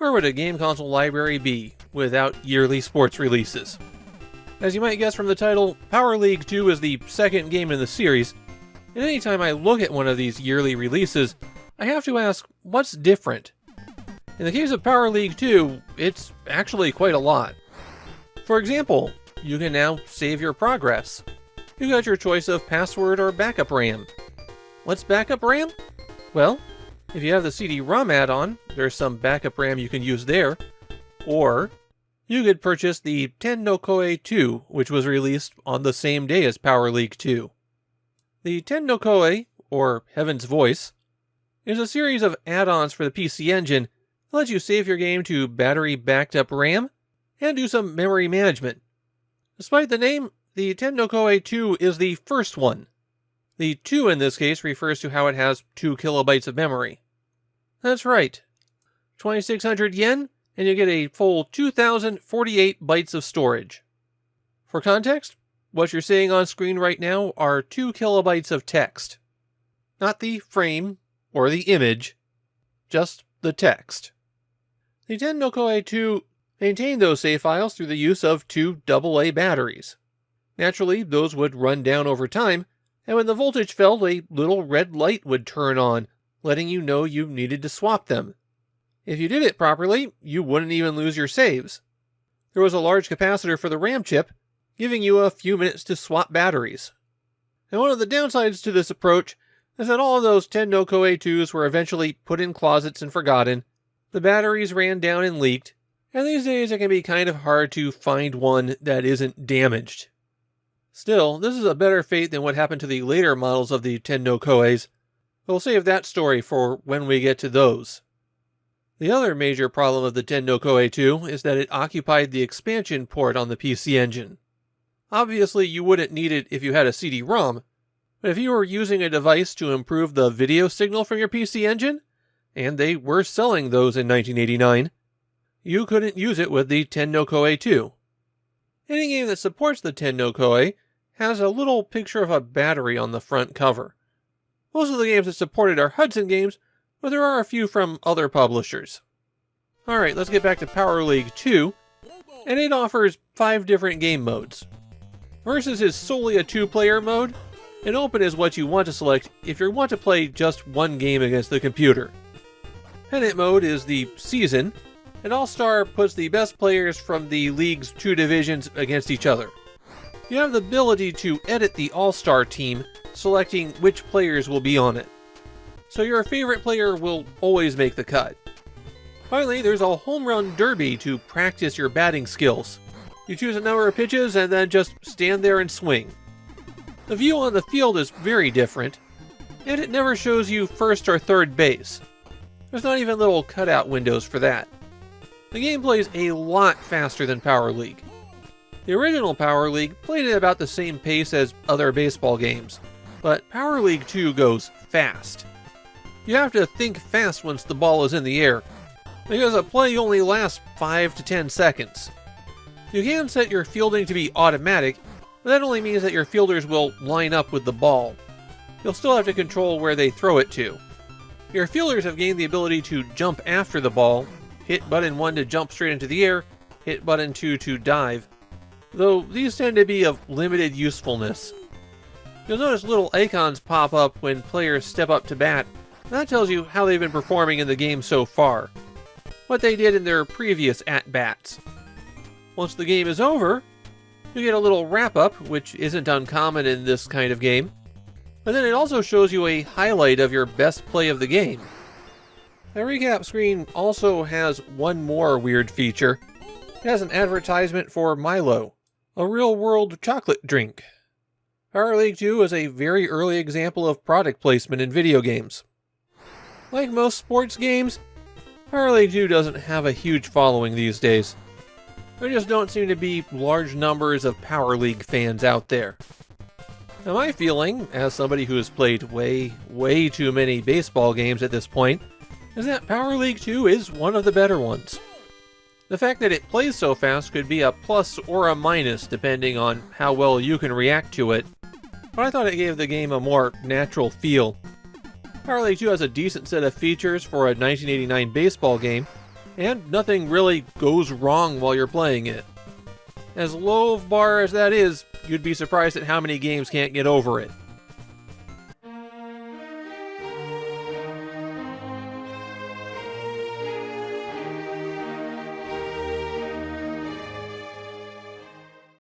Where would a game console library be without yearly sports releases? As you might guess from the title, Power League II is the second game in the series, and anytime I look at one of these yearly releases, I have to ask, what's different? In the case of Power League II, it's actually quite a lot. For example, you can now save your progress. You got your choice of password or backup RAM. What's backup RAM? Well, if you have the CD-ROM add-on, there's some backup RAM you can use there. Or, you could purchase the Ten no Koe 2, which was released on the same day as Power League II. The Ten no Koe, or Heaven's Voice, is a series of add-ons for the PC Engine that lets you save your game to battery-backed-up RAM and do some memory management. Despite the name, the Ten no Koe 2 is the first one. The 2 in this case refers to how it has 2 kilobytes of memory. That's right. 2,600 yen, and you get a full 2,048 bytes of storage. For context, what you're seeing on screen right now are 2 kilobytes of text. Not the frame or the image, just the text. The Ten no Koe 2 maintained those save files through the use of 2 AA batteries. Naturally, those would run down over time, and when the voltage fell, a little red light would turn on, letting you know you needed to swap them. If you did it properly, you wouldn't even lose your saves. There was a large capacitor for the RAM chip, giving you a few minutes to swap batteries. And one of the downsides to this approach is that all of those Ten no Koe 2s were eventually put in closets and forgotten, the batteries ran down and leaked, and these days it can be kind of hard to find one that isn't damaged. Still, this is a better fate than what happened to the later models of the Ten no Koes. We'll save that story for when we get to those. The other major problem of the Ten no Koe 2 is that it occupied the expansion port on the PC Engine. Obviously, you wouldn't need it if you had a CD-ROM, but if you were using a device to improve the video signal from your PC Engine, and they were selling those in 1989, you couldn't use it with the Ten no Koe 2. Any game that supports the Ten no Koe has a little picture of a battery on the front cover. Most of the games that supported are Hudson games, but there are a few from other publishers. Alright, let's get back to Power League II, and it offers 5 different game modes. Versus is solely a 2-player mode, and Open is what you want to select if you want to play just one game against the computer. Pennant mode is the season, and All-Star puts the best players from the league's 2 divisions against each other. You have the ability to edit the All-Star team, selecting which players will be on it. So your favorite player will always make the cut. Finally, there's a home run derby to practice your batting skills. You choose a number of pitches and then just stand there and swing. The view on the field is very different, and it never shows you first or third base. There's not even little cutout windows for that. The game plays a lot faster than Power League. The original Power League played at about the same pace as other baseball games, but Power League 2 goes fast. You have to think fast once the ball is in the air, because a play only lasts 5 to 10 seconds. You can set your fielding to be automatic, but that only means that your fielders will line up with the ball. You'll still have to control where they throw it to. Your fielders have gained the ability to jump after the ball, hit button 1 to jump straight into the air, hit button 2 to dive, though these tend to be of limited usefulness. You'll notice little icons pop up when players step up to bat. That tells you how they've been performing in the game so far, what they did in their previous at-bats. Once the game is over, you get a little wrap-up, which isn't uncommon in this kind of game, but then it also shows you a highlight of your best play of the game. The recap screen also has one more weird feature. It has an advertisement for Milo, a real-world chocolate drink. Power League II is a very early example of product placement in video games. Like most sports games, Power League II doesn't have a huge following these days. There just don't seem to be large numbers of Power League fans out there. Now my feeling, as somebody who has played way too many baseball games at this point, is that Power League II is one of the better ones. The fact that it plays so fast could be a plus or a minus depending on how well you can react to it, but I thought it gave the game a more natural feel. Power League II has a decent set of features for a 1989 baseball game, and nothing really goes wrong while you're playing it. As low of bar as that is, you'd be surprised at how many games can't get over it.